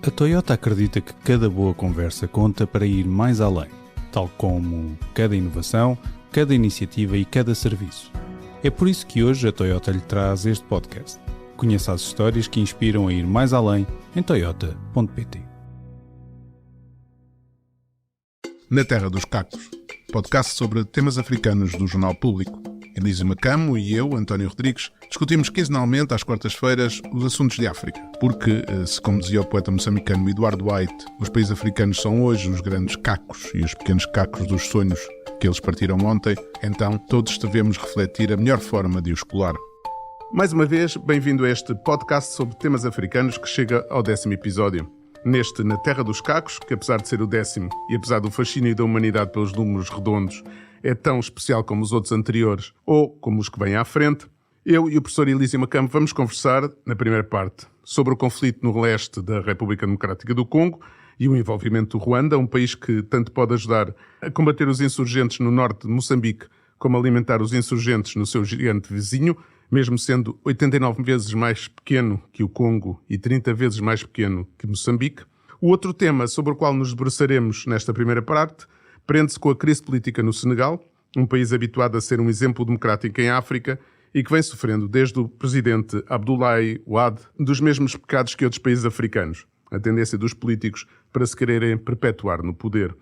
A Toyota acredita que cada boa conversa conta para ir mais além, tal como cada inovação, cada iniciativa e cada serviço. É por isso que hoje a Toyota lhe traz este podcast. Conheça as histórias que inspiram a ir mais além em toyota.pt. Na Terra dos Cacos, podcast sobre temas africanos do Jornal Público. Elísio Macamo e eu, António Rodrigues, discutimos quinzenalmente às quartas-feiras os assuntos de África. Porque, se como dizia o poeta moçambicano Eduardo White, os países africanos são hoje os grandes cacos e os pequenos cacos dos sonhos que eles partiram ontem, então todos devemos refletir a melhor forma de os colar. Mais uma vez, bem-vindo a este podcast sobre temas africanos que chega ao 10º episódio. Neste Na Terra dos Cacos, que apesar de ser o 10º e apesar do fascínio da humanidade pelos números redondos, é tão especial como os outros anteriores ou como os que vêm à frente, eu e o professor Elísio Macamo vamos conversar, na primeira parte, sobre o conflito no leste da República Democrática do Congo e o envolvimento do Ruanda, um país que tanto pode ajudar a combater os insurgentes no norte de Moçambique como alimentar os insurgentes no seu gigante vizinho, mesmo sendo 89 vezes mais pequeno que o Congo e 30 vezes mais pequeno que Moçambique. O outro tema sobre o qual nos debruçaremos nesta primeira parte prende-se com a crise política no Senegal, um país habituado a ser um exemplo democrático em África e que vem sofrendo desde o presidente Abdoulaye Wade dos mesmos pecados que outros países africanos, a tendência dos políticos para se quererem perpetuar no poder.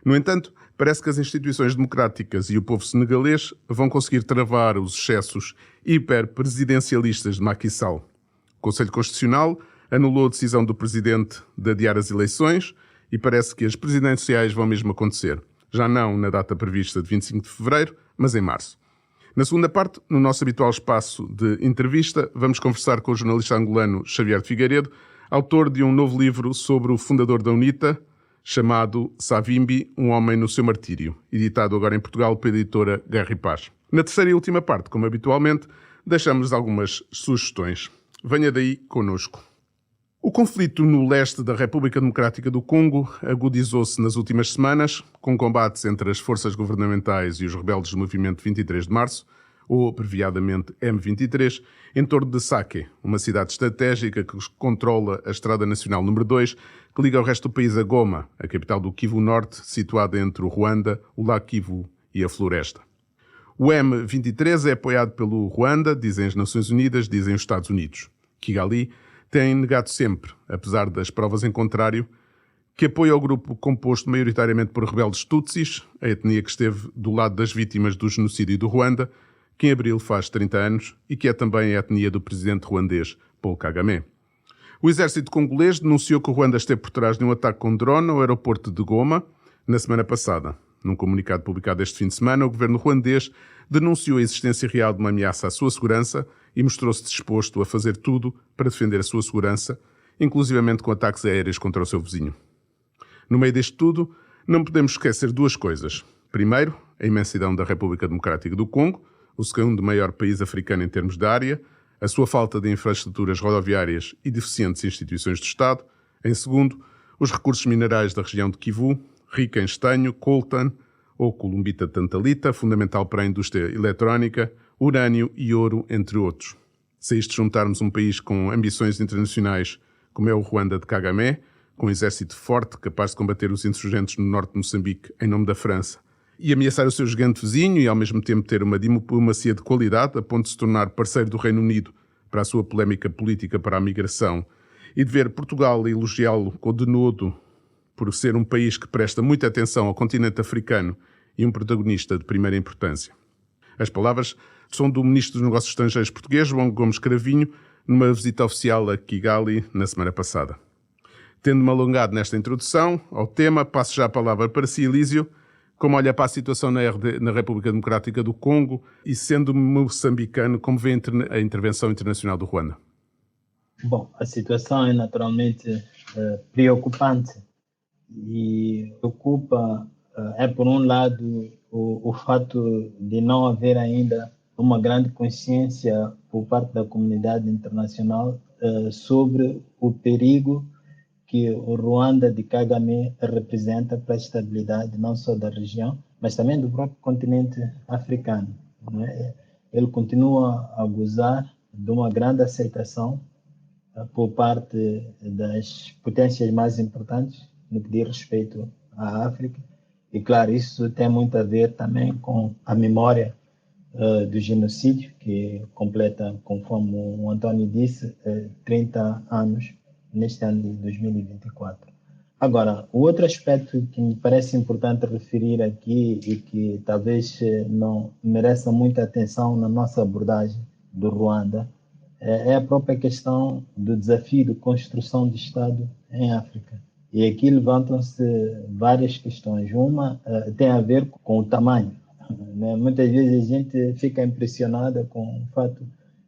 No entanto, parece que as instituições democráticas e o povo senegalês vão conseguir travar os excessos hiperpresidencialistas de Macky Sall. O Conselho Constitucional anulou a decisão do presidente de adiar as eleições e parece que as presidenciais vão mesmo acontecer. Já não na data prevista de 25 de fevereiro, mas em março. Na segunda parte, no nosso habitual espaço de entrevista, vamos conversar com o jornalista angolano Xavier de Figueiredo, autor de um novo livro sobre o fundador da UNITA, chamado Savimbi, um homem no seu martírio, editado agora em Portugal pela editora Guerra e Paz. Na terceira e última parte, como habitualmente, deixamos algumas sugestões. Venha daí connosco. O conflito no leste da República Democrática do Congo agudizou-se nas últimas semanas, com combates entre as forças governamentais e os rebeldes do movimento 23 de Março, ou abreviadamente M23, em torno de Sake, uma cidade estratégica que controla a Estrada Nacional número 2, que liga o resto do país a Goma, a capital do Kivu Norte, situada entre o Ruanda, o Lago Kivu e a Floresta. O M23 é apoiado pelo Ruanda, dizem as Nações Unidas, dizem os Estados Unidos. Kigali tem negado sempre, apesar das provas em contrário, que apoia o grupo composto maioritariamente por rebeldes Tutsis, a etnia que esteve do lado das vítimas do genocídio do Ruanda, que em abril faz 30 anos e que é também a etnia do presidente ruandês Paul Kagame. O exército congolês denunciou que o Ruanda esteve por trás de um ataque com drone ao aeroporto de Goma na semana passada. Num comunicado publicado este fim de semana, o governo ruandês denunciou a existência real de uma ameaça à sua segurança e mostrou-se disposto a fazer tudo para defender a sua segurança, inclusivamente com ataques aéreos contra o seu vizinho. No meio deste tudo, não podemos esquecer duas coisas. Primeiro, a imensidão da República Democrática do Congo, o segundo maior país africano em termos de área, a sua falta de infraestruturas rodoviárias e deficientes instituições de Estado. Em segundo, os recursos minerais da região de Kivu, rica em estanho, coltan ou columbita tantalita, fundamental para a indústria eletrónica, urânio e ouro, entre outros. Se a isto juntarmos um país com ambições internacionais como é o Ruanda de Kagame, com um exército forte capaz de combater os insurgentes no norte de Moçambique em nome da França, e ameaçar o seu gigante vizinho e ao mesmo tempo ter uma diplomacia de qualidade a ponto de se tornar parceiro do Reino Unido para a sua polémica política para a migração e de ver Portugal elogiá-lo com denodo por ser um país que presta muita atenção ao continente africano e um protagonista de primeira importância. As palavras são do Ministro dos Negócios Estrangeiros português, João Gomes Cravinho, numa visita oficial a Kigali na semana passada. Tendo-me alongado nesta introdução ao tema, passo já a palavra para si, Elísio, como olha para a situação na República Democrática do Congo e, sendo moçambicano, como vê a intervenção internacional do Ruanda? Bom, a situação é naturalmente preocupante e preocupa, por um lado, o fato de não haver ainda uma grande consciência por parte da comunidade internacional sobre o perigo que o Ruanda de Kagame representa para a estabilidade não só da região, mas também do próprio continente africano. Ele continua a gozar de uma grande aceitação por parte das potências mais importantes no que diz respeito à África. E, claro, isso tem muito a ver também com a memória do genocídio, que completa, conforme o António disse, 30 anos neste ano de 2024. Agora, o outro aspecto que me parece importante referir aqui e que talvez não mereça muita atenção na nossa abordagem do Ruanda é a própria questão do desafio de construção de Estado em África. E aqui levantam-se várias questões. Uma tem a ver com o tamanho. Né? Muitas vezes a gente fica impressionada com o fato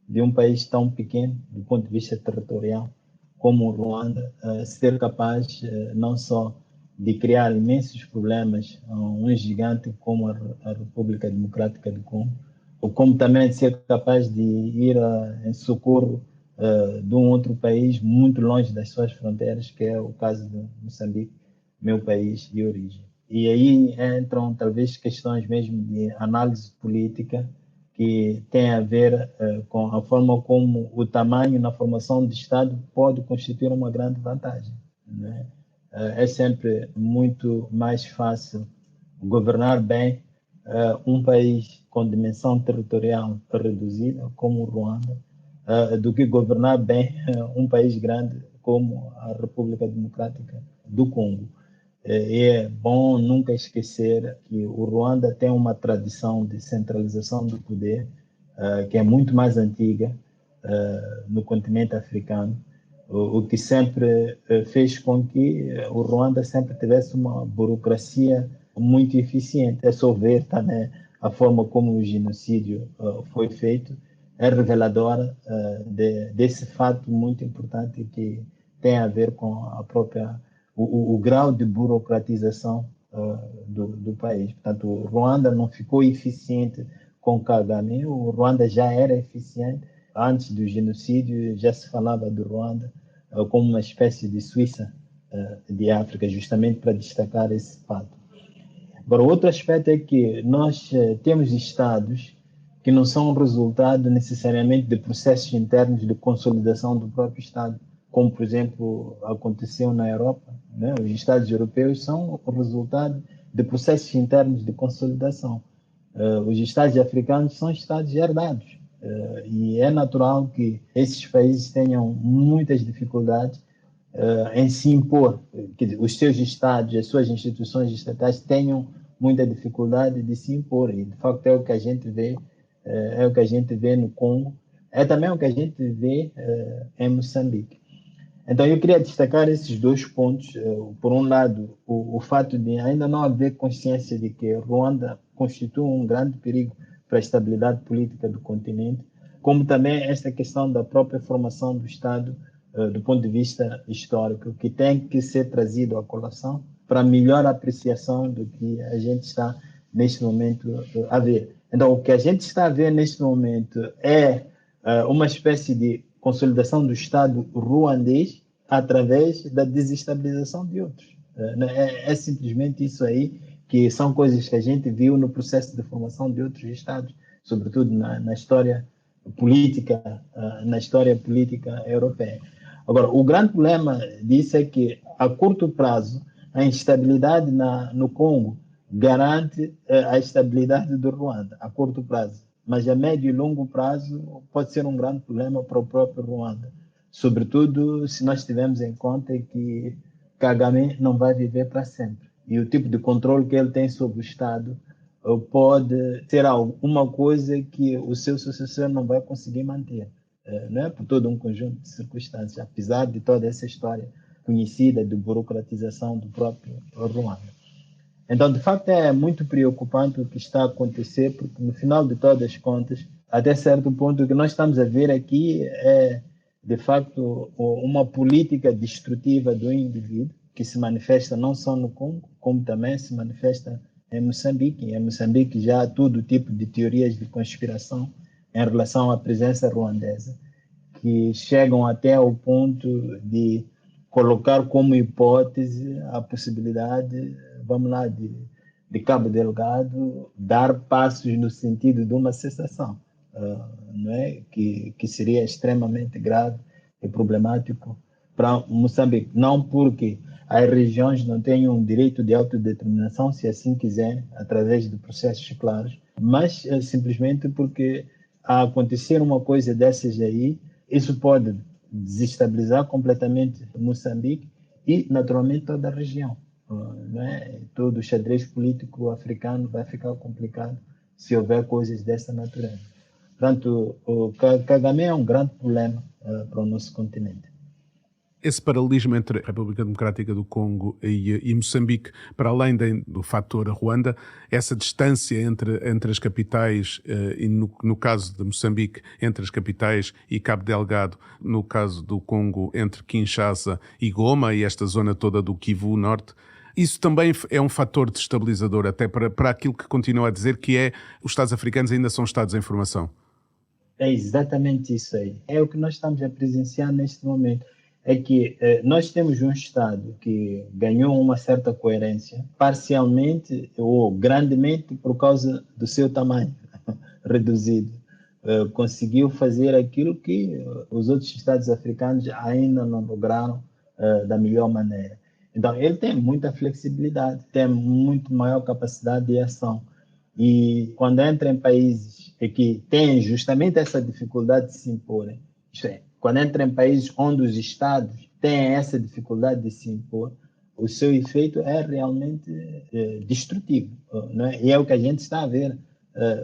de um país tão pequeno, do ponto de vista territorial, como o Ruanda, ser capaz não só de criar imensos problemas a um gigante como a República Democrática do Congo, ou como também de ser capaz de ir em socorro de um outro país muito longe das suas fronteiras, que é o caso de Moçambique, meu país de origem. E aí entram talvez questões mesmo de análise política que tem a ver com a forma como o tamanho na formação de Estado pode constituir uma grande vantagem. Né? É sempre muito mais fácil governar bem um país com dimensão territorial reduzida, como o Ruanda, do que governar bem um país grande como a República Democrática do Congo. E é bom nunca esquecer que o Ruanda tem uma tradição de centralização do poder que é muito mais antiga no continente africano, o que sempre fez com que o Ruanda sempre tivesse uma burocracia muito eficiente. É só ver também a forma como o genocídio foi feito, é reveladora desse fato muito importante que tem a ver com a própria o grau de burocratização do país. Portanto, o Ruanda não ficou eficiente com Kagame, o Ruanda já era eficiente antes do genocídio, já se falava do Ruanda como uma espécie de Suíça de África, justamente para destacar esse fato. Agora, outro aspecto é que nós temos estados que não são resultado necessariamente de processos internos de consolidação do próprio Estado, como, por exemplo, aconteceu na Europa. Né? Os Estados europeus são o resultado de processos internos de consolidação. Os Estados africanos são Estados herdados. E é natural que esses países tenham muitas dificuldades em se impor, que os seus Estados, as suas instituições estatais tenham muita dificuldade de se impor. E, de facto, é o que a gente vê, é o que a gente vê no Congo, é também o que a gente vê em Moçambique. Então, eu queria destacar esses dois pontos. Por um lado, o fato de ainda não haver consciência de que Ruanda constitui um grande perigo para a estabilidade política do continente, como também esta questão da própria formação do Estado do ponto de vista histórico, que tem que ser trazido à colação para melhor apreciação do que a gente está neste momento a ver. Então, o que a gente está a ver neste momento é uma espécie de consolidação do Estado ruandês através da desestabilização de outros. É simplesmente isso aí, que são coisas que a gente viu no processo de formação de outros Estados, sobretudo na história política, europeia. Agora, o grande problema disso é que, a curto prazo, a instabilidade no Congo garante a estabilidade do Ruanda, a curto prazo. Mas a médio e longo prazo pode ser um grande problema para o próprio Ruanda. Sobretudo se nós tivermos em conta que Kagame não vai viver para sempre. E o tipo de controle que ele tem sobre o Estado pode ser alguma coisa que o seu sucessor não vai conseguir manter, né? Por todo um conjunto de circunstâncias, apesar de toda essa história conhecida de burocratização do próprio Ruanda. Então, de facto, é muito preocupante o que está a acontecer, porque no final de todas as contas, até certo ponto, o que nós estamos a ver aqui é, de facto, uma política destrutiva do indivíduo, que se manifesta não só no Congo, como também se manifesta em Moçambique. Em Moçambique já há todo tipo de teorias de conspiração em relação à presença ruandesa, que chegam até ao ponto de colocar como hipótese a possibilidade, vamos lá, de Cabo Delgado dar passos no sentido de uma cessação, não é? Que seria extremamente grave é problemático para Moçambique. Não porque as regiões não tenham direito de autodeterminação, se assim quiserem, através de processos claros, mas simplesmente porque a acontecer uma coisa dessas aí, isso pode desestabilizar completamente Moçambique e, naturalmente, toda a região. Não é? Todo o xadrez político africano vai ficar complicado se houver coisas dessa natureza. Portanto, o Kagame é um grande problema para o nosso continente. Esse paralelismo entre a República Democrática do Congo e Moçambique, para além do fator Ruanda, essa distância entre as capitais, e no caso de Moçambique, entre as capitais e Cabo Delgado, no caso do Congo, entre Kinshasa e Goma, e esta zona toda do Kivu Norte, isso também é um fator destabilizador, até para aquilo que continua a dizer, que é os Estados africanos ainda são Estados em formação. É exatamente isso aí. É o que nós estamos a presenciar neste momento. É que nós temos um Estado que ganhou uma certa coerência, parcialmente ou grandemente por causa do seu tamanho reduzido. Conseguiu fazer aquilo que os outros Estados africanos ainda não lograram da melhor maneira. Então, ele tem muita flexibilidade, tem muito maior capacidade de ação. E quando entra em países que têm justamente essa dificuldade de se imporem, isto é, quando entra em países onde os Estados têm essa dificuldade de se impor, o seu efeito é realmente destrutivo. Não é? E é o que a gente está a ver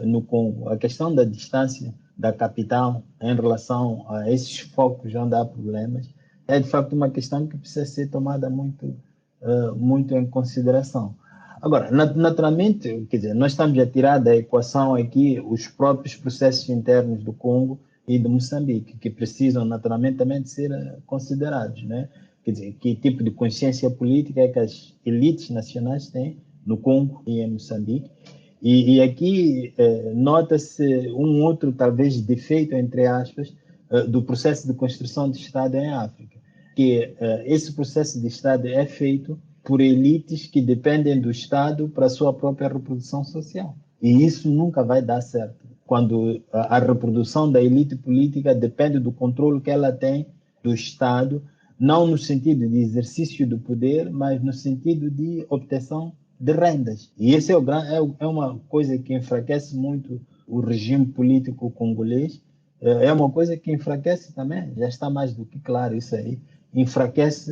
no Congo. A questão da distância da capital em relação a esses focos onde há problemas é, de facto, uma questão que precisa ser tomada muito em consideração. Agora, naturalmente, quer dizer, nós estamos a tirar da equação aqui os próprios processos internos do Congo e de Moçambique, que precisam naturalmente também de ser considerados, né? Quer dizer, que tipo de consciência política é que as elites nacionais têm no Congo e em Moçambique. E aqui nota-se um outro, talvez, defeito, entre aspas, do processo de construção de Estado em África, que esse processo de Estado é feito por elites que dependem do Estado para a sua própria reprodução social. E isso nunca vai dar certo, quando a reprodução da elite política depende do controle que ela tem do Estado, não no sentido de exercício do poder, mas no sentido de obtenção de rendas. E esse é uma coisa que enfraquece muito o regime político congolês, é uma coisa que enfraquece também, já está mais do que claro isso aí, enfraquece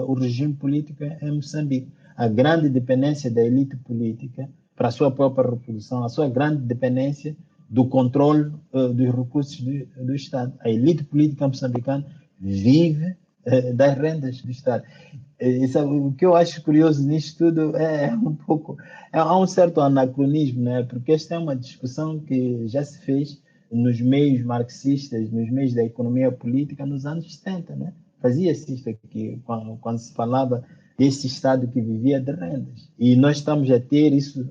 o regime político em Moçambique. A grande dependência da elite política para a sua própria reprodução, a sua grande dependência do controle dos recursos do Estado. A elite política moçambicana vive das rendas do Estado. O que eu acho curioso nisto tudo há um certo anacronismo, né? Porque esta é uma discussão que já se fez nos meios marxistas, nos meios da economia política nos anos 70, né? Fazia-se isto aqui, quando se falava desse Estado que vivia de rendas. E nós estamos a ter isso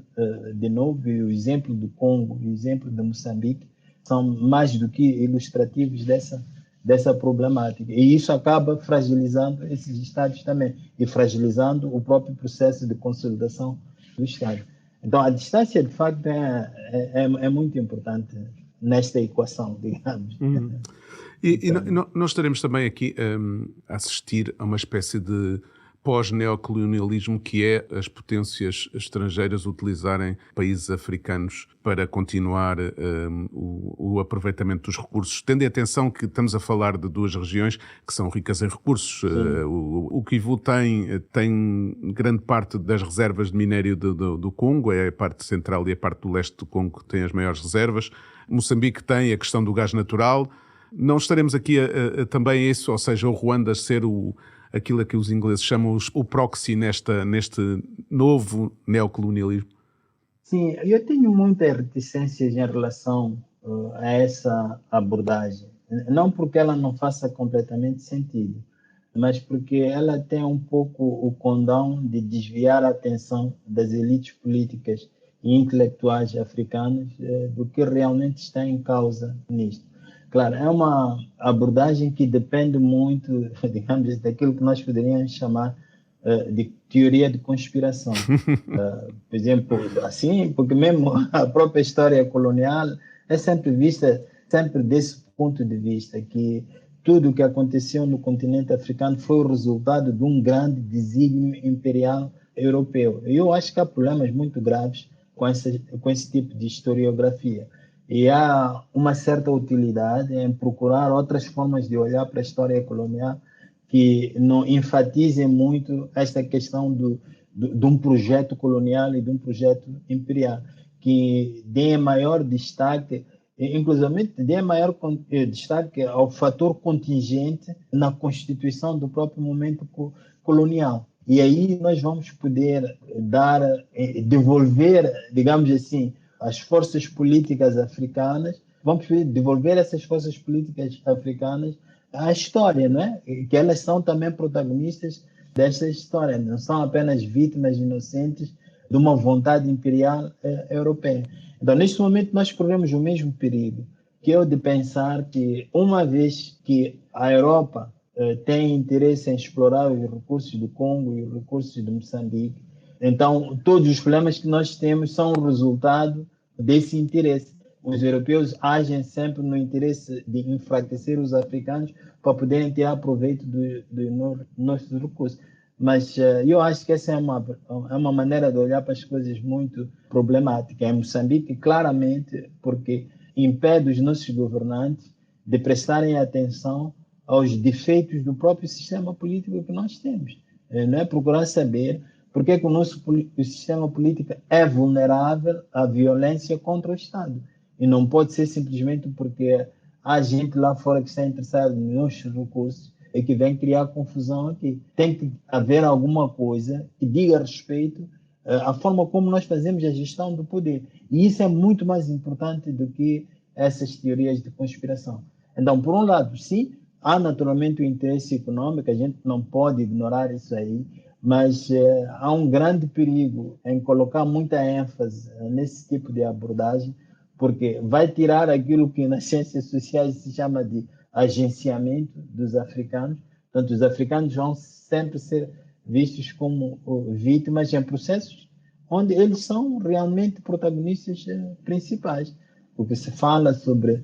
de novo, e o exemplo do Congo e o exemplo de Moçambique são mais do que ilustrativos dessa problemática. E isso acaba fragilizando esses Estados também, e fragilizando o próprio processo de consolidação do Estado. Então, a distância, de facto, é muito importante nesta equação, digamos. E nós estaremos também aqui a assistir a uma espécie de pós-neocolonialismo, que é as potências estrangeiras utilizarem países africanos para continuar o aproveitamento dos recursos, tendo em atenção que estamos a falar de duas regiões que são ricas em recursos. O Kivu tem grande parte das reservas de minério do Congo, é a parte central e a parte do leste do Congo que tem as maiores reservas. Moçambique tem a questão do gás natural. Não estaremos aqui também isso, ou seja, o Ruanda ser aquilo a que os ingleses chamam o proxy neste novo neocolonialismo? Sim, eu tenho muitas reticências em relação a essa abordagem. Não porque ela não faça completamente sentido, mas porque ela tem um pouco o condão de desviar a atenção das elites políticas e intelectuais africanas do que realmente está em causa nisto. Claro, é uma abordagem que depende muito, digamos, daquilo que nós poderíamos chamar de teoria de conspiração. Por exemplo, assim, porque mesmo a própria história colonial é sempre vista, sempre desse ponto de vista, que tudo o que aconteceu no continente africano foi o resultado de um grande desígnio imperial europeu. Eu acho que há problemas muito graves com esse tipo de historiografia. E há uma certa utilidade em procurar outras formas de olhar para a história colonial que não enfatizem muito esta questão de um projeto colonial e de um projeto imperial, que dê maior destaque, inclusive dê maior destaque ao fator contingente na constituição do próprio momento colonial. E aí nós vamos poder devolver, digamos assim, as forças políticas africanas, vamos poder devolver essas forças políticas africanas à história, não é? Que elas são também protagonistas desta história, não são apenas vítimas inocentes de uma vontade imperial europeia. Então, neste momento, nós corremos o mesmo perigo, que é o de pensar que, uma vez que a Europa tem interesse em explorar os recursos do Congo e os recursos de Moçambique, então todos os problemas que nós temos são o resultado desse interesse. Os europeus agem sempre no interesse de enfraquecer os africanos para poderem tirar proveito dos nossos recursos. Mas eu acho que essa é uma maneira de olhar para as coisas muito problemática. Em Moçambique, claramente, porque impede os nossos governantes de prestarem atenção aos defeitos do próprio sistema político que nós temos. Não é procurar saber por que o sistema político é vulnerável à violência contra o Estado. E não pode ser simplesmente porque há gente lá fora que está interessada nos nossos recursos e que vem criar confusão aqui. Tem que haver alguma coisa que diga respeito à forma como nós fazemos a gestão do poder. E isso é muito mais importante do que essas teorias de conspiração. Então, por um lado, sim, há naturalmente o interesse econômico, a gente não pode ignorar isso aí, mas há um grande perigo em colocar muita ênfase nesse tipo de abordagem, porque vai tirar aquilo que nas ciências sociais se chama de agenciamento dos africanos. Portanto, os africanos vão sempre ser vistos como vítimas em processos onde eles são realmente protagonistas principais. Porque se fala sobre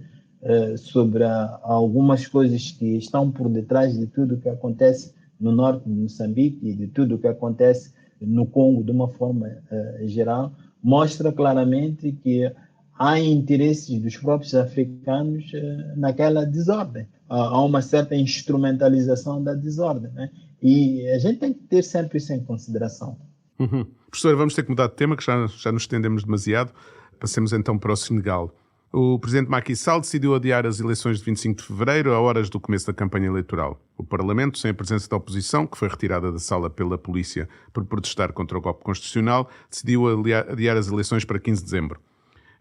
algumas coisas que estão por detrás de tudo o que acontece no norte de Moçambique e de tudo o que acontece no Congo de uma forma geral, mostra claramente que há interesses dos próprios africanos naquela desordem. Há uma certa instrumentalização da desordem, né? E a gente tem que ter sempre isso em consideração. Uhum. Professor, vamos ter que mudar de tema, que já nos estendemos demasiado. Passemos então para o Senegal. O presidente Macky Sall decidiu adiar as eleições de 25 de fevereiro a horas do começo da campanha eleitoral. O Parlamento, sem a presença da oposição, que foi retirada da sala pela polícia por protestar contra o golpe constitucional, decidiu adiar as eleições para 15 de dezembro.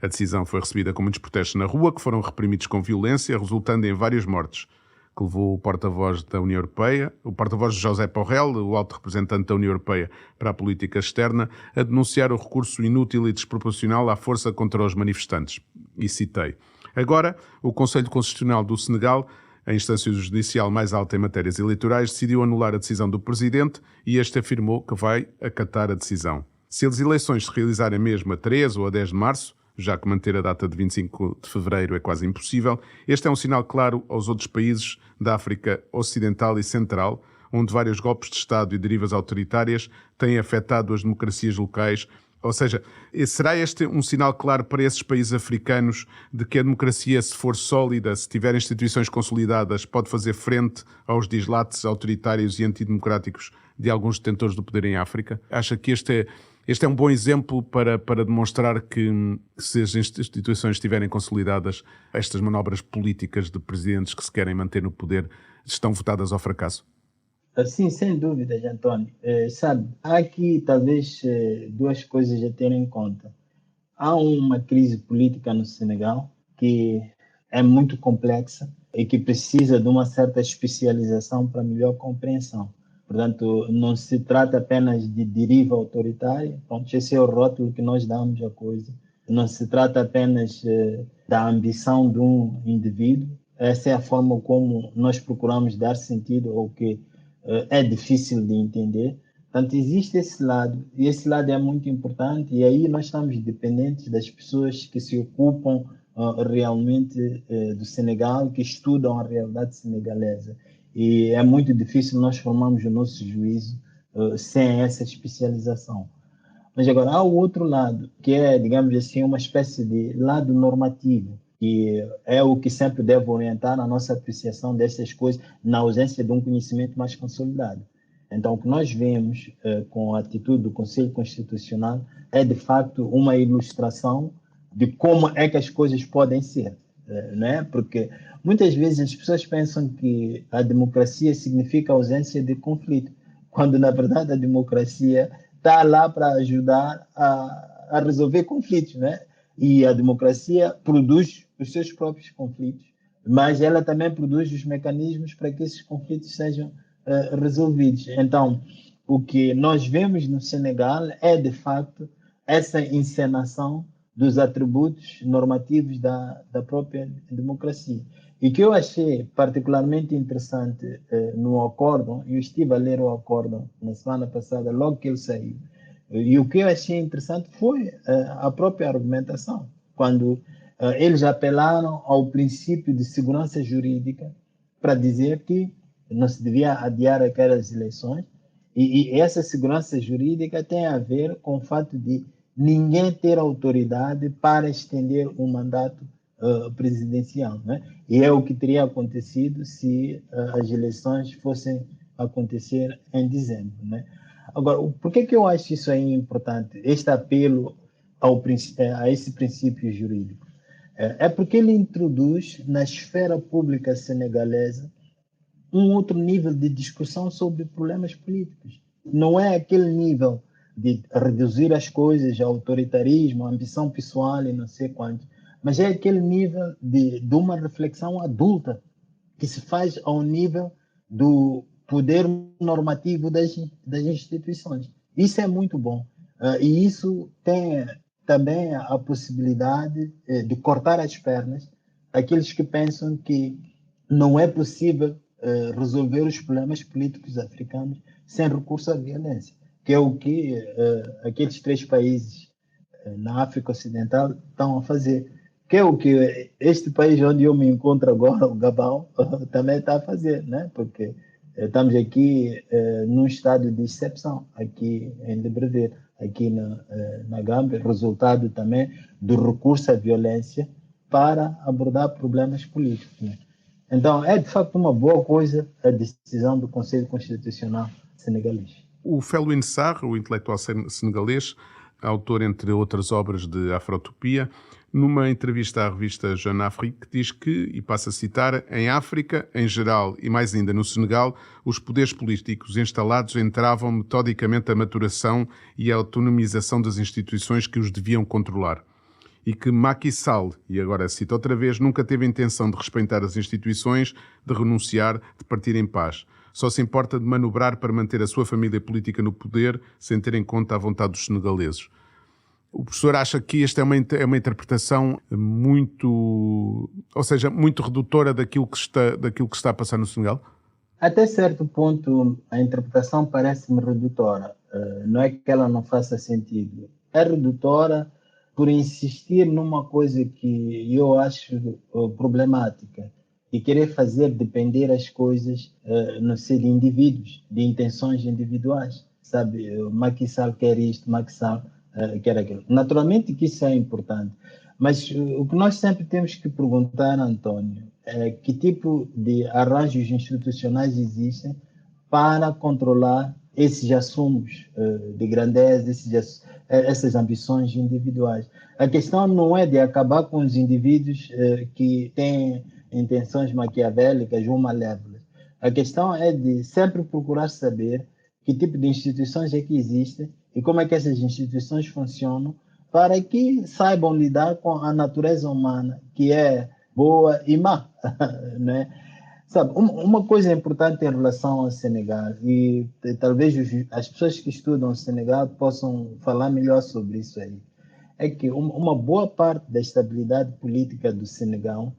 A decisão foi recebida com muitos protestos na rua, que foram reprimidos com violência, resultando em várias mortes, que levou o porta-voz da União Europeia, o porta-voz de José Borrell, o alto representante da União Europeia para a política externa, a denunciar o recurso inútil e desproporcional à força contra os manifestantes. E citei: agora, o Conselho Constitucional do Senegal, a instância judicial mais alta em matérias eleitorais, decidiu anular a decisão do Presidente e este afirmou que vai acatar a decisão. Se as eleições se realizarem mesmo a 3 ou a 10 de março, já que manter a data de 25 de fevereiro é quase impossível, este é um sinal claro aos outros países da África Ocidental e Central, onde vários golpes de Estado e derivas autoritárias têm afetado as democracias locais. Ou seja, será este um sinal claro para esses países africanos de que a democracia, se for sólida, se tiver instituições consolidadas, pode fazer frente aos dislates autoritários e antidemocráticos de alguns detentores do poder em África? Acha que este é um bom exemplo para demonstrar que, se as instituições estiverem consolidadas, estas manobras políticas de presidentes que se querem manter no poder estão votadas ao fracasso? Sim, sem dúvidas, António. Sabe, há aqui talvez duas coisas a ter em conta. Há uma crise política no Senegal que é muito complexa e que precisa de uma certa especialização para melhor compreensão. Portanto, não se trata apenas de deriva autoritária, esse é o rótulo que nós damos à coisa. Não se trata apenas da ambição de um indivíduo, essa é a forma como nós procuramos dar sentido ao que é difícil de entender. Portanto, existe esse lado, e esse lado é muito importante, e aí nós estamos dependentes das pessoas que se ocupam realmente do Senegal, que estudam a realidade senegalesa. E é muito difícil nós formarmos o nosso juízo sem essa especialização. Mas agora há o outro lado, que é, digamos assim, uma espécie de lado normativo, que é o que sempre deve orientar a nossa apreciação dessas coisas na ausência de um conhecimento mais consolidado. Então, o que nós vemos com a atitude do Conselho Constitucional é, de facto, uma ilustração de como é que as coisas podem ser, né? Porque muitas vezes as pessoas pensam que a democracia significa ausência de conflito, quando, na verdade, a democracia está lá para ajudar a resolver conflitos, né? E a democracia produz os seus próprios conflitos, mas ela também produz os mecanismos para que esses conflitos sejam resolvidos. Então, o que nós vemos no Senegal é, de facto, essa encenação dos atributos normativos da própria democracia. E que eu achei particularmente interessante no acórdão, eu estive a ler o acórdão na semana passada, logo que ele saiu, e o que eu achei interessante foi a própria argumentação, quando eles apelaram ao princípio de segurança jurídica para dizer que não se devia adiar aquelas eleições, e essa segurança jurídica tem a ver com o fato de ninguém ter autoridade para estender um mandato presidencial, né? E é o que teria acontecido se as eleições fossem acontecer em dezembro, né? Agora, por que eu acho isso aí importante, este apelo a esse princípio jurídico? É porque ele introduz na esfera pública senegalesa um outro nível de discussão sobre problemas políticos. Não é aquele nível de reduzir as coisas a autoritarismo, a ambição pessoal e não sei quanto, mas é aquele nível de uma reflexão adulta que se faz ao nível do poder normativo das instituições. Isso é muito bom. E isso tem também a possibilidade de cortar as pernas àqueles que pensam que não é possível resolver os problemas políticos africanos sem recurso à violência, que é o que aqueles 3 países na África Ocidental estão a fazer, que é o que este país onde eu me encontro agora, o Gabão, também está a fazer, né? Porque estamos aqui num estado de exceção, aqui em Libreville, aqui na Gâmbia, resultado também do recurso à violência para abordar problemas políticos, né? Então, é de facto uma boa coisa a decisão do Conselho Constitucional senegalês. O Felwine Sarr, o intelectual senegalês, autor, entre outras obras, de Afrotopia, numa entrevista à revista Jeune Afrique, diz que, e passo a citar, em África, em geral, e mais ainda no Senegal, os poderes políticos instalados entravam metodicamente a maturação e a autonomização das instituições que os deviam controlar. E que Macky Sall, e agora cito outra vez, nunca teve a intenção de respeitar as instituições, de renunciar, de partir em paz. Só se importa de manobrar para manter a sua família política no poder, sem ter em conta a vontade dos senegaleses. O professor acha que esta é uma interpretação muito redutora daquilo que está a passar no Senegal? Até certo ponto, a interpretação parece-me redutora. Não é que ela não faça sentido. É redutora por insistir numa coisa que eu acho problemática, e querer fazer depender as coisas no ser de indivíduos, de intenções individuais. Sabe, Macky Sall quer isto, Macky Sall quer aquilo. Naturalmente que isso é importante, mas o que nós sempre temos que perguntar, Antônio, é que tipo de arranjos institucionais existem para controlar esses assumos de grandeza, essas ambições individuais. A questão não é de acabar com os indivíduos que têm intenções maquiavélicas ou malévolas. A questão é de sempre procurar saber que tipo de instituições é que existem e como é que essas instituições funcionam para que saibam lidar com a natureza humana, que é boa e má, né? Sabe, uma coisa importante em relação ao Senegal, e talvez as pessoas que estudam o Senegal possam falar melhor sobre isso aí, é que uma boa parte da estabilidade política do Senegal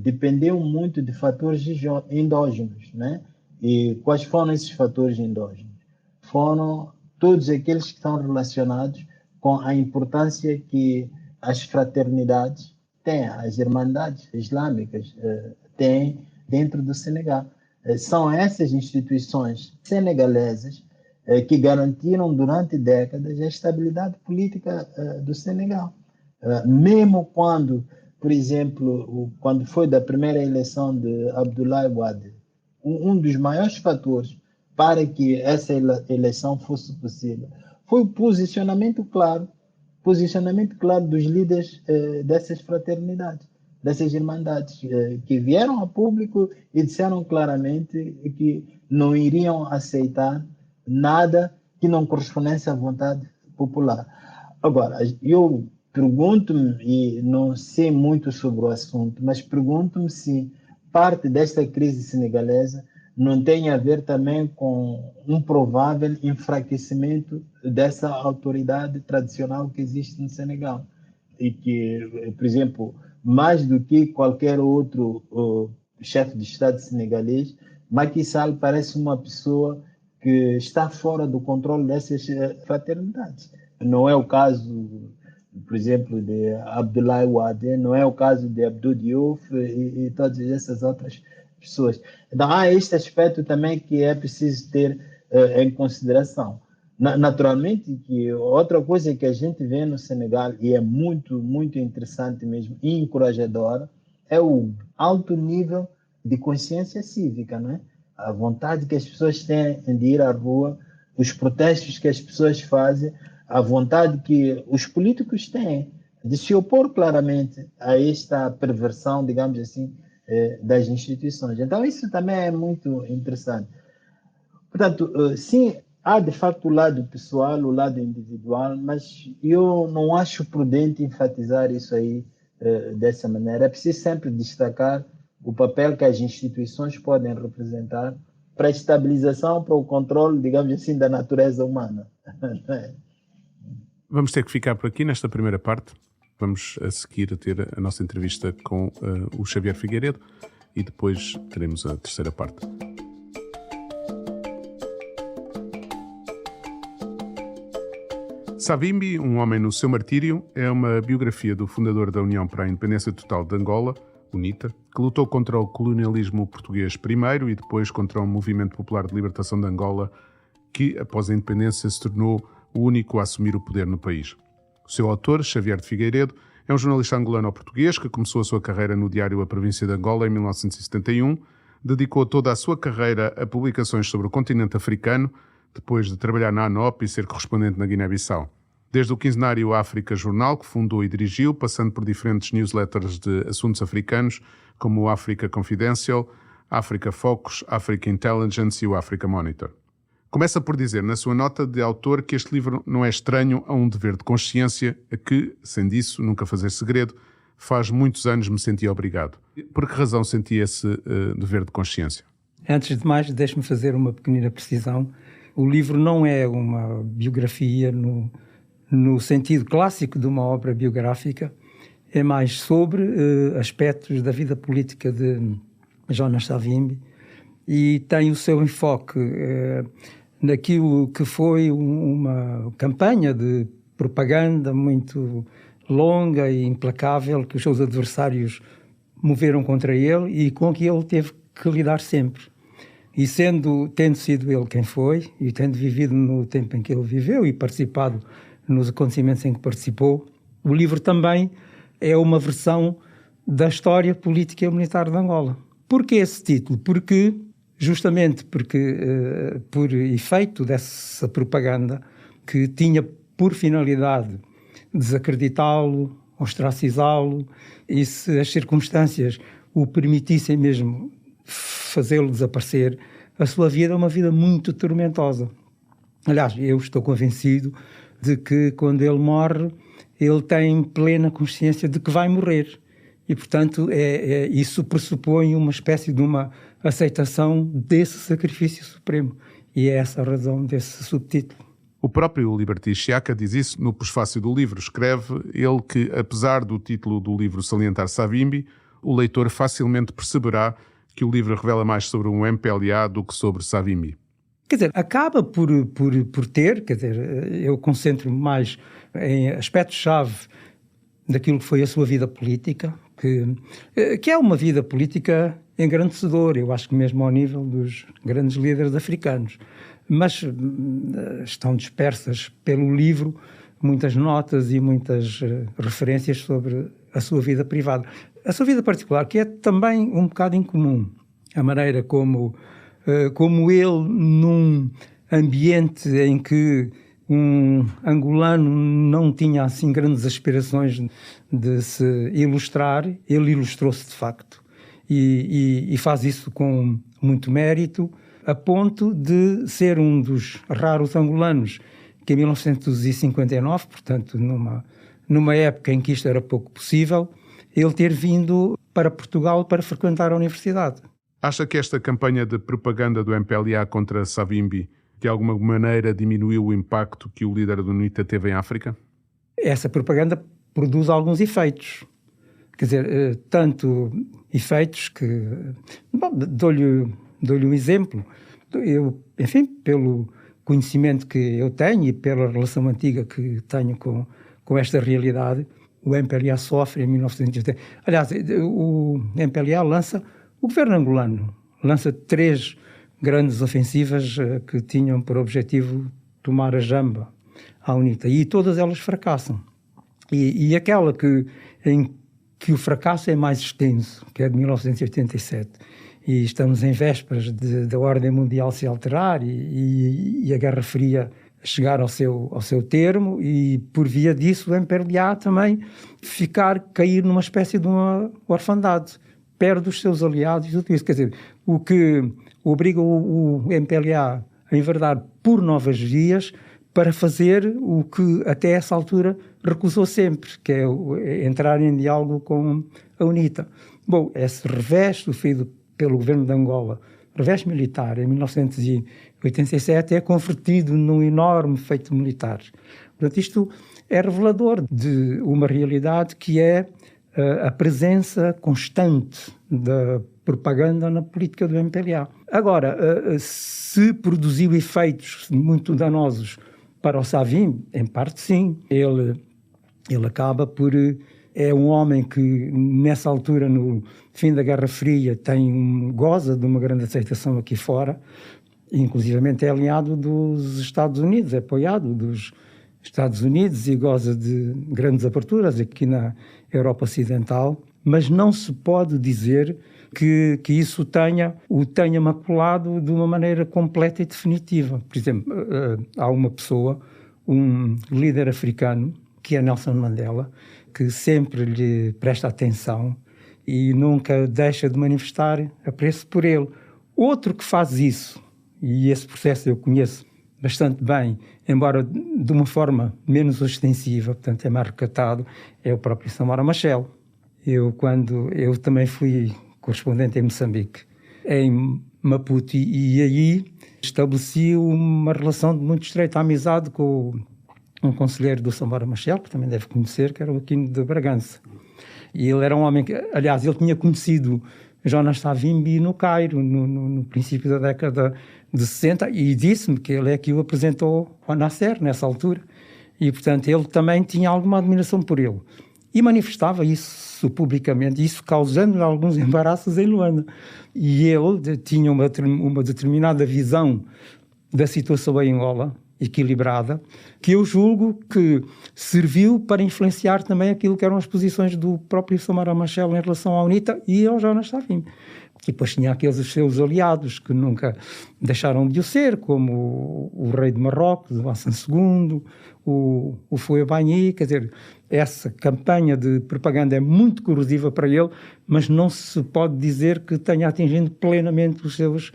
dependeu muito de fatores endógenos, né? E quais foram esses fatores endógenos? Foram todos aqueles que estão relacionados com a importância que as fraternidades têm, as Irmandades Islâmicas têm dentro do Senegal. São essas instituições senegalesas que garantiram durante décadas a estabilidade política do Senegal. Mesmo quando, por exemplo, quando foi da primeira eleição de Abdoulaye Wade, um dos maiores fatores para que essa eleição fosse possível foi o posicionamento claro dos líderes dessas fraternidades, dessas irmandades, que vieram a público e disseram claramente que não iriam aceitar nada que não correspondesse à vontade popular. Agora, eu pergunto-me, e não sei muito sobre o assunto, mas pergunto-me se parte desta crise senegalesa não tem a ver também com um provável enfraquecimento dessa autoridade tradicional que existe no Senegal. E que, por exemplo, mais do que qualquer outro chefe de Estado senegalês, Macky Sall parece uma pessoa que está fora do controle dessas fraternidades. Não é o caso, por exemplo, de Abdoulaye Wade, não é o caso de Abdou Diouf e todas essas outras pessoas. Então, há este aspecto também que é preciso ter em consideração. Naturalmente, que outra coisa que a gente vê no Senegal, e é muito, muito interessante mesmo, e encorajadora, é o alto nível de consciência cívica, não é? A vontade que as pessoas têm de ir à rua, os protestos que as pessoas fazem, a vontade que os políticos têm de se opor claramente a esta perversão, digamos assim, das instituições. Então, isso também é muito interessante. Portanto, sim, há de facto o lado pessoal, o lado individual, mas eu não acho prudente enfatizar isso aí dessa maneira. É preciso sempre destacar o papel que as instituições podem representar para a estabilização, para o controle, digamos assim, da natureza humana. Vamos ter que ficar por aqui nesta primeira parte. Vamos a seguir a ter a nossa entrevista com o Xavier Figueiredo e depois teremos a terceira parte. Savimbi, um homem no seu martírio, é uma biografia do fundador da União para a Independência Total de Angola, UNITA, que lutou contra o colonialismo português primeiro e depois contra o Movimento Popular de Libertação de Angola, que, após a independência, se tornou o único a assumir o poder no país. O seu autor, Xavier de Figueiredo, é um jornalista angolano-português que começou a sua carreira no diário A Província de Angola em 1971, dedicou toda a sua carreira a publicações sobre o continente africano, depois de trabalhar na ANOP e ser correspondente na Guiné-Bissau. Desde o quinzenário África Jornal, que fundou e dirigiu, passando por diferentes newsletters de assuntos africanos, como o Africa Confidential, Africa Focus, Africa Intelligence e o Africa Monitor. Começa por dizer na sua nota de autor que este livro não é estranho a um dever de consciência, a que, sem disso, nunca fazer segredo, faz muitos anos me senti obrigado. Por que razão senti esse dever de consciência? Antes de mais, deixe-me fazer uma pequenina precisão. O livro não é uma biografia no sentido clássico de uma obra biográfica, é mais sobre aspectos da vida política de Jonas Savimbi e tem o seu enfoque naquilo que foi uma campanha de propaganda muito longa e implacável que os seus adversários moveram contra ele e com que ele teve que lidar sempre. E tendo sido ele quem foi e tendo vivido no tempo em que ele viveu e participado nos acontecimentos em que participou, o livro também é uma versão da história política e militar de Angola. Por que esse título? Justamente porque, por efeito dessa propaganda, que tinha por finalidade desacreditá-lo, ostracizá-lo, e se as circunstâncias o permitissem mesmo fazê-lo desaparecer, a sua vida é uma vida muito tormentosa. Aliás, eu estou convencido de que quando ele morre, ele tem plena consciência de que vai morrer. E, portanto, isso pressupõe uma espécie de uma aceitação desse sacrifício supremo. E é essa a razão desse subtítulo. O próprio Liberty Xiaka diz isso no prefácio do livro. Escreve ele que, apesar do título do livro salientar Savimbi, o leitor facilmente perceberá que o livro revela mais sobre um MPLA do que sobre Savimbi. Quer dizer, acaba por ter, eu concentro-me mais em aspectos-chave daquilo que foi a sua vida política, que é uma vida política engrandecedora, eu acho que mesmo ao nível dos grandes líderes africanos. Mas estão dispersas pelo livro muitas notas e muitas referências sobre a sua vida privada. A sua vida particular, que é também um bocado incomum. A maneira como ele, num ambiente em que um angolano não tinha assim grandes aspirações de se ilustrar, ele ilustrou-se de facto. E faz isso com muito mérito, a ponto de ser um dos raros angolanos que em 1959, portanto numa época em que isto era pouco possível, ele ter vindo para Portugal para frequentar a universidade. Acha que esta campanha de propaganda do MPLA contra Savimbi de alguma maneira diminuiu o impacto que o líder do UNITA teve em África? Essa propaganda produz alguns efeitos. Quer dizer, tanto efeitos que... Bom, dou-lhe um exemplo. Eu, enfim, pelo conhecimento que eu tenho e pela relação antiga que tenho com esta realidade, o MPLA sofre em 1980. Aliás, o MPLA o governo angolano lança 3 grandes ofensivas que tinham por objetivo tomar a jamba à UNITA, e todas elas fracassam. E aquela em que o fracasso é mais extenso, que é de 1987, e estamos em vésperas da ordem mundial se alterar e a Guerra Fria chegar ao seu termo, e por via disso o MPLA também cair numa espécie de uma orfandade, perde os seus aliados e tudo isso. Quer dizer, o que obriga o MPLA a enverdar por novas vias para fazer o que até essa altura recusou sempre, que é entrar em diálogo com a UNITA. Bom, esse revés sofrido pelo governo de Angola, revés militar, em 1987, é convertido num enorme feito militar. Portanto, isto é revelador de uma realidade que é a presença constante da propaganda na política do MPLA. Agora, se produziu efeitos muito danosos para o Savimbi, em parte sim. Ele acaba por... É um homem que, nessa altura, no fim da Guerra Fria, goza de uma grande aceitação aqui fora, inclusivamente é aliado dos Estados Unidos, é apoiado dos Estados Unidos e goza de grandes aberturas aqui na Europa Ocidental, mas não se pode dizer que isso o tenha maculado de uma maneira completa e definitiva. Por exemplo, há uma pessoa, um líder africano, que é Nelson Mandela, que sempre lhe presta atenção e nunca deixa de manifestar apreço por ele. Outro que faz isso, e esse processo eu conheço bastante bem, embora de uma forma menos ostensiva, portanto é mais recatado, é o próprio Samora Machel. Eu também fui correspondente em Moçambique, em Maputo, e aí estabeleci uma relação de muito estreita amizade com um conselheiro do Samora Machel, que também deve conhecer, que era o Aquino de Bragança. E ele era um homem que, aliás, ele tinha conhecido Jonas Savimbi no Cairo, no princípio da década de 60, e disse-me que ele é que o apresentou ao Nasser, nessa altura. E, portanto, ele também tinha alguma admiração por ele. E manifestava isso publicamente, isso causando alguns embaraços em Luanda. E ele tinha uma determinada visão da situação em Angola, equilibrada, que eu julgo que serviu para influenciar também aquilo que eram as posições do próprio Samora Machel em relação à UNITA e ao Jonas Savimbi. E depois tinha aqueles seus aliados que nunca deixaram de o ser, como o rei de Marrocos, o Hassan II, o Houphouët-Boigny. Quer dizer, essa campanha de propaganda é muito corrosiva para ele, mas não se pode dizer que tenha atingido plenamente os seus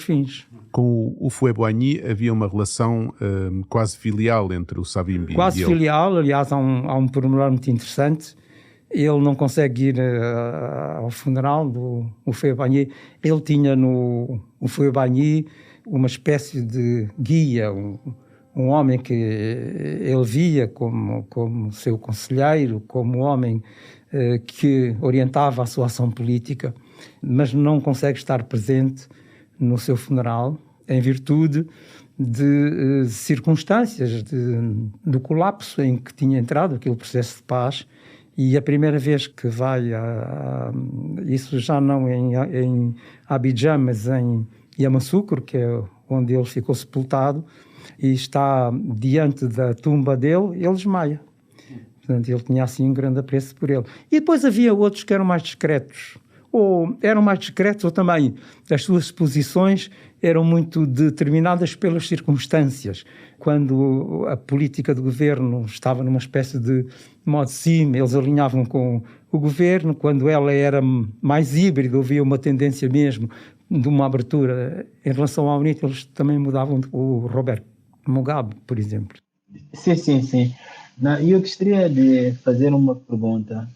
fins. Com o Houphouët-Boigny havia uma relação quase filial entre o Savimbi e ele. Quase filial, aliás, há um pormenor muito interessante. Ele não consegue ir ao funeral do Houphouët-Boigny. Ele tinha no Houphouët-Boigny uma espécie de guia, um homem que ele via como seu conselheiro, como homem que orientava a sua ação política, mas não consegue estar presente no seu funeral, em virtude de circunstâncias do colapso em que tinha entrado aquele processo de paz, E a primeira vez que vai isso já não em Abidjan, mas em Yamoussoukro, que é onde ele ficou sepultado, e está diante da tumba dele, ele desmaia. Portanto, ele tinha assim um grande apreço por ele. E depois havia outros que eram mais discretos, ou também as suas posições eram muito determinadas pelas circunstâncias. Quando a política do governo estava numa espécie de modo de cima, eles alinhavam com o governo. Quando ela era mais híbrida, havia uma tendência mesmo de uma abertura em relação à UNITA, eles também mudavam. O Robert Mugabe, por exemplo. Sim. Eu gostaria de fazer uma pergunta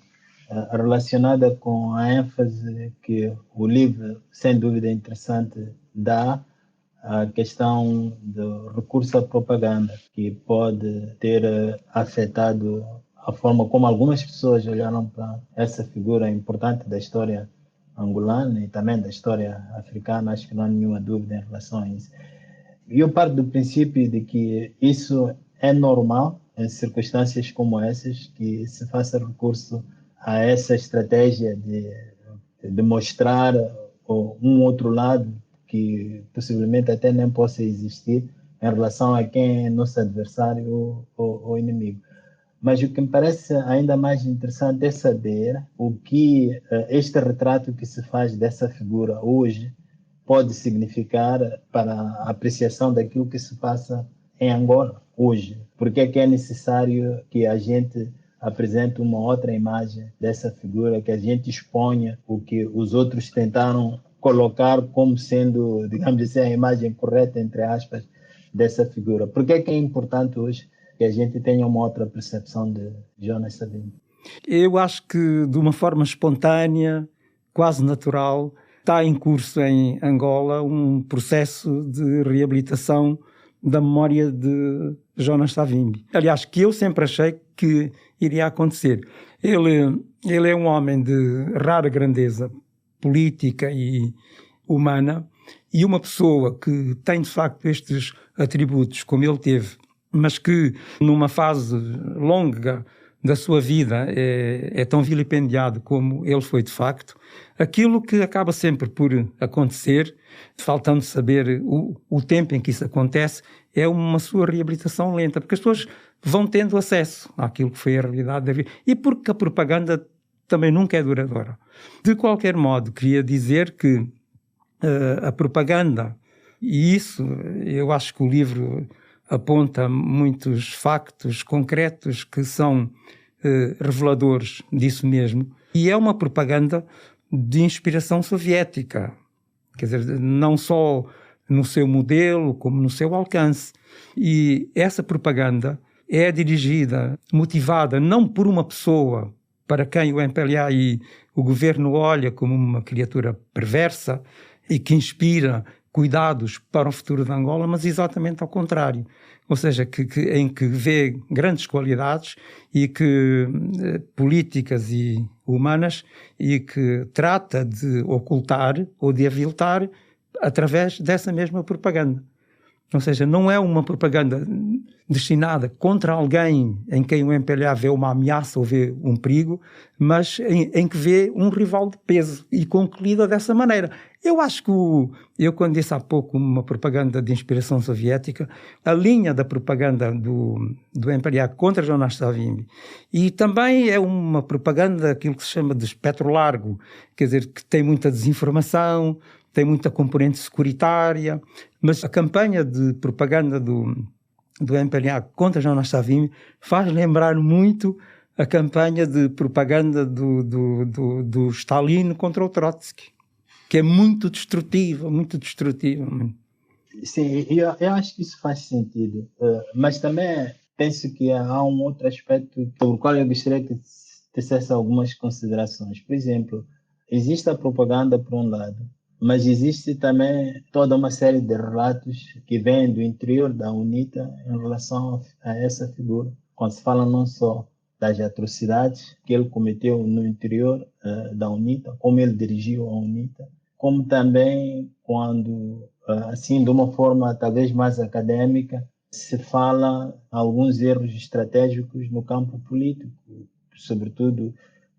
relacionada com a ênfase que o livro, sem dúvida interessante, dá à questão do recurso à propaganda, que pode ter afetado a forma como algumas pessoas olharam para essa figura importante da história angolana e também da história africana. Acho que não há nenhuma dúvida em relação a isso. Eu parto do princípio de que isso é normal em circunstâncias como essas, que se faça recurso a essa estratégia de mostrar um outro lado que possivelmente até nem possa existir em relação a quem é nosso adversário ou inimigo. Mas o que me parece ainda mais interessante é saber o que este retrato que se faz dessa figura hoje pode significar para a apreciação daquilo que se passa em Angola hoje. Porque é que é necessário que a gente apresente uma outra imagem dessa figura, que a gente exponha o que os outros tentaram colocar como sendo, digamos assim, a imagem correta, entre aspas, dessa figura. Por que é importante hoje que a gente tenha uma outra percepção de Jonas Savimbi? Eu acho que, de uma forma espontânea, quase natural, está em curso em Angola um processo de reabilitação da memória de Jonas Savimbi. Aliás, que eu sempre achei que iria acontecer. Ele é um homem de rara grandeza política e humana, e uma pessoa que tem, de facto, estes atributos, como ele teve, mas que, numa fase longa da sua vida, é tão vilipendiado como ele foi de facto. Aquilo que acaba sempre por acontecer, faltando saber o tempo em que isso acontece, é uma sua reabilitação lenta, porque as pessoas vão tendo acesso àquilo que foi a realidade da vida, e porque a propaganda também nunca é duradoura. De qualquer modo, queria dizer que a propaganda, e isso eu acho que o livro aponta muitos factos concretos que são reveladores disso mesmo, e é uma propaganda de inspiração soviética, quer dizer, não só no seu modelo, como no seu alcance. E essa propaganda é dirigida, motivada não por uma pessoa para quem o MPLA e o governo olha como uma criatura perversa e que inspira cuidados para o futuro de Angola, mas exatamente ao contrário. Ou seja, em que vê grandes qualidades e que políticas e humanas, e que trata de ocultar ou de aviltar através dessa mesma propaganda. Ou seja, não é uma propaganda destinada contra alguém em quem o MPLA vê uma ameaça ou vê um perigo, mas em que vê um rival de peso e concluída dessa maneira. Eu acho que, eu quando disse há pouco uma propaganda de inspiração soviética, a linha da propaganda do MPLA contra Jonas Savimbi, e também é uma propaganda, aquilo que se chama de espectro largo, quer dizer, que tem muita desinformação, tem muita componente securitária, mas a campanha de propaganda do MPLA contra Jonas Savimbi faz lembrar muito a campanha de propaganda do Stalin contra o Trotsky, que é muito destrutiva, muito destrutiva. Sim, eu acho que isso faz sentido, mas também penso que há um outro aspecto sobre o qual eu gostaria que tecesse algumas considerações. Por exemplo, existe a propaganda por um lado, mas existe também toda uma série de relatos que vêm do interior da UNITA em relação a essa figura, quando se fala não só das atrocidades que ele cometeu no interior da UNITA, como ele dirigiu a UNITA, como também quando, assim, de uma forma talvez mais acadêmica, se fala alguns erros estratégicos no campo político, sobretudo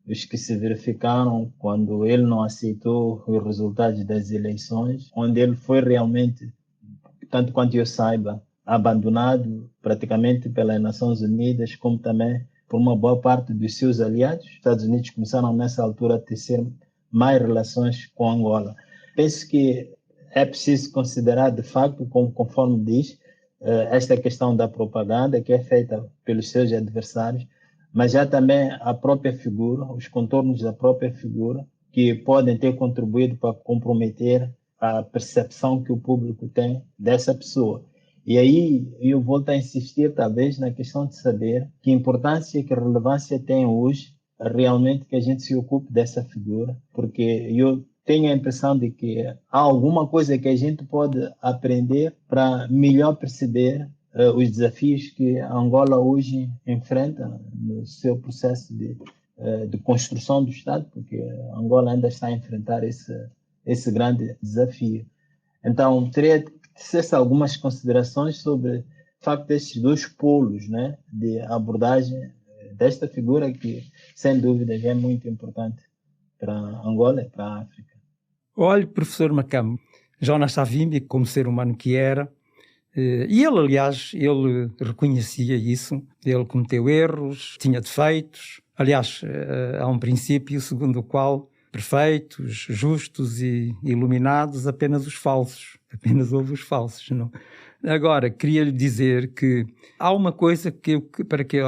os que se verificaram quando ele não aceitou os resultados das eleições, onde ele foi realmente, tanto quanto eu saiba, abandonado praticamente pelas Nações Unidas, como também por uma boa parte dos seus aliados. Os Estados Unidos começaram nessa altura a tecer mais relações com Angola. Penso que é preciso considerar, de facto, conforme diz, esta questão da propaganda que é feita pelos seus adversários, mas já também a própria figura, os contornos da própria figura, que podem ter contribuído para comprometer a percepção que o público tem dessa pessoa. E aí eu volto a insistir, talvez, na questão de saber que importância e que relevância tem hoje realmente que a gente se ocupe dessa figura, porque eu tenho a impressão de que há alguma coisa que a gente pode aprender para melhor perceber os desafios que a Angola hoje enfrenta no seu processo de construção do Estado, porque a Angola ainda está a enfrentar esse grande desafio. Então, teria que ser algumas considerações sobre o facto desses dois polos, né, de abordagem desta figura que, sem dúvida, é muito importante para Angola e para a África. Olhe, professor Makam, Jonas Savimbi, como ser humano que era, e ele, aliás, ele reconhecia isso, ele cometeu erros, tinha defeitos. Aliás, há um princípio segundo o qual perfeitos, justos e iluminados, apenas os falsos. Apenas houve os falsos, não? Agora, queria-lhe dizer que há uma coisa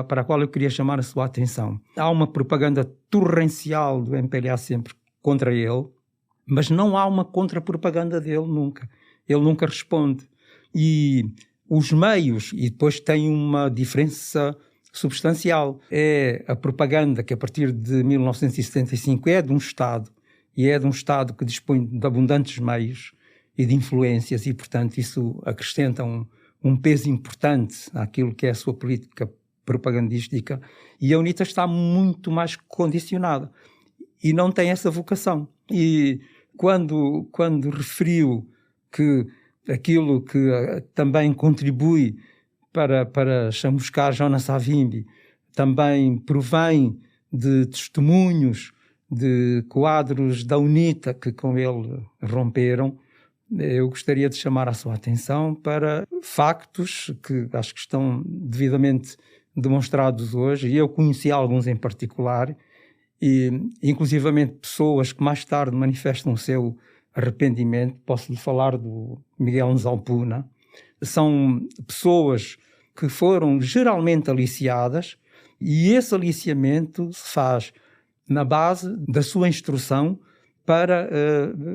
para a qual eu queria chamar a sua atenção. Há uma propaganda torrencial do MPLA sempre contra ele, mas não há uma contra-propaganda dele nunca. Ele nunca responde. E os meios, e depois tem uma diferença substancial, é a propaganda que a partir de 1975 é de um Estado, e é de um Estado que dispõe de abundantes meios e de influências, e portanto isso acrescenta um peso importante àquilo que é a sua política propagandística, e a UNITA está muito mais condicionada e não tem essa vocação. E quando referiu que aquilo que também contribui para chamuscar Jonas Savimbi também provém de testemunhos de quadros da UNITA que com ele romperam, eu gostaria de chamar a sua atenção para factos que acho que estão devidamente demonstrados hoje, e eu conheci alguns em particular, e inclusivamente pessoas que mais tarde manifestam o seu arrependimento. Posso-lhe falar do Miguel Nzalpuna. São pessoas que foram geralmente aliciadas, e esse aliciamento se faz na base da sua instrução para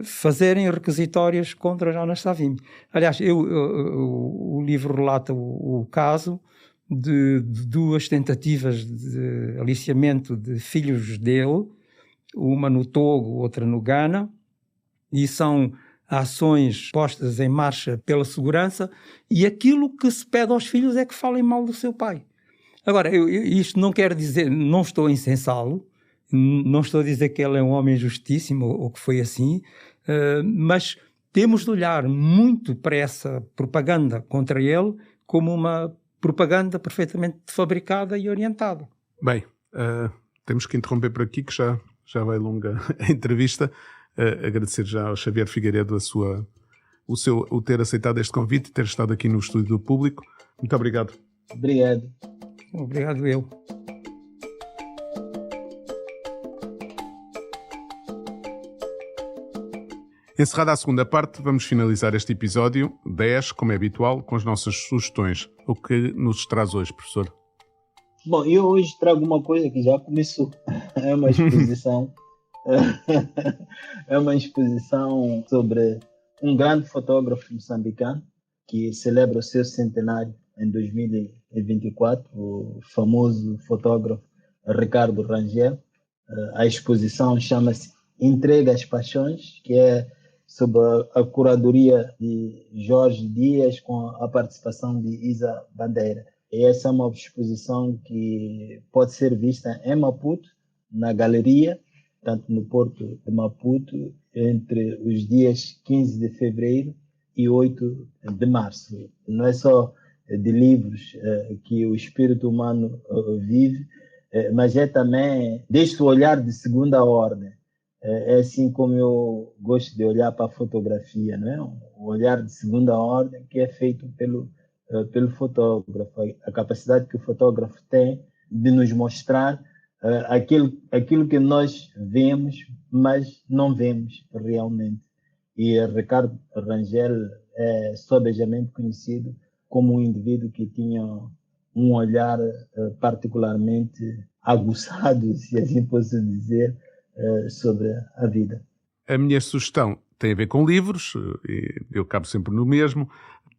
fazerem requisitórias contra Jonas Savimbi. Aliás, o livro relata o caso de duas tentativas de aliciamento de filhos dele, uma no Togo, outra no Ghana, e são ações postas em marcha pela segurança, e aquilo que se pede aos filhos é que falem mal do seu pai. Agora, isto não quer dizer, não estou a incensá-lo, não estou a dizer que ele é um homem justíssimo ou que foi assim, mas temos de olhar muito para essa propaganda contra ele como uma propaganda perfeitamente fabricada e orientada. Bem, temos que interromper por aqui, que já vai longa a entrevista. Agradecer já ao Xavier Figueiredo o ter aceitado este convite e ter estado aqui no estúdio do Público. Muito obrigado. Obrigado. Obrigado eu. Encerrada a segunda parte, vamos finalizar este episódio 10, como é habitual, com as nossas sugestões. O que nos traz hoje, professor? Bom, eu hoje trago uma coisa que já começou. É uma exposição. É uma exposição sobre um grande fotógrafo moçambicano que celebra o seu centenário em 2024, o famoso fotógrafo Ricardo Rangel. A exposição chama-se Entrega às Paixões, que é sob a curadoria de Jorge Dias, com a participação de Isa Bandeira. E essa é uma exposição que pode ser vista em Maputo, na galeria, tanto no Porto de Maputo, entre os dias 15 de fevereiro e 8 de março. Não é só de livros que o espírito humano vive, mas é também deste olhar de segunda ordem. É assim como eu gosto de olhar para a fotografia, não é? Um olhar de segunda ordem que é feito pelo fotógrafo, a capacidade que o fotógrafo tem de nos mostrar aquilo que nós vemos, mas não vemos realmente. E Ricardo Rangel é sobejamente conhecido como um indivíduo que tinha um olhar particularmente aguçado, se assim posso dizer, sobre a vida. A minha sugestão tem a ver com livros, eu cabo sempre no mesmo,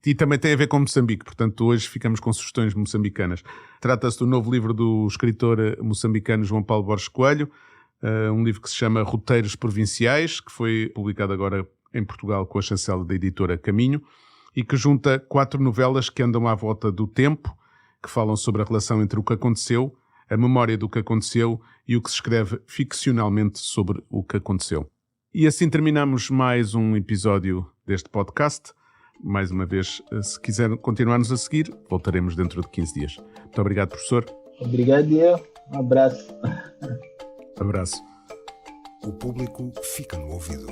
e também tem a ver com Moçambique, portanto hoje ficamos com sugestões moçambicanas. Trata-se do novo livro do escritor moçambicano João Paulo Borges Coelho, um livro que se chama Roteiros Provinciais, que foi publicado agora em Portugal com a chancela da editora Caminho, e que junta 4 novelas que andam à volta do tempo, que falam sobre a relação entre o que aconteceu, a memória do que aconteceu e o que se escreve ficcionalmente sobre o que aconteceu. E assim terminamos mais um episódio deste podcast. Mais uma vez, se quiser continuar-nos a seguir, voltaremos dentro de 15 dias. Muito obrigado, professor. Obrigado, eu. Um abraço. Abraço. O público fica no ouvido.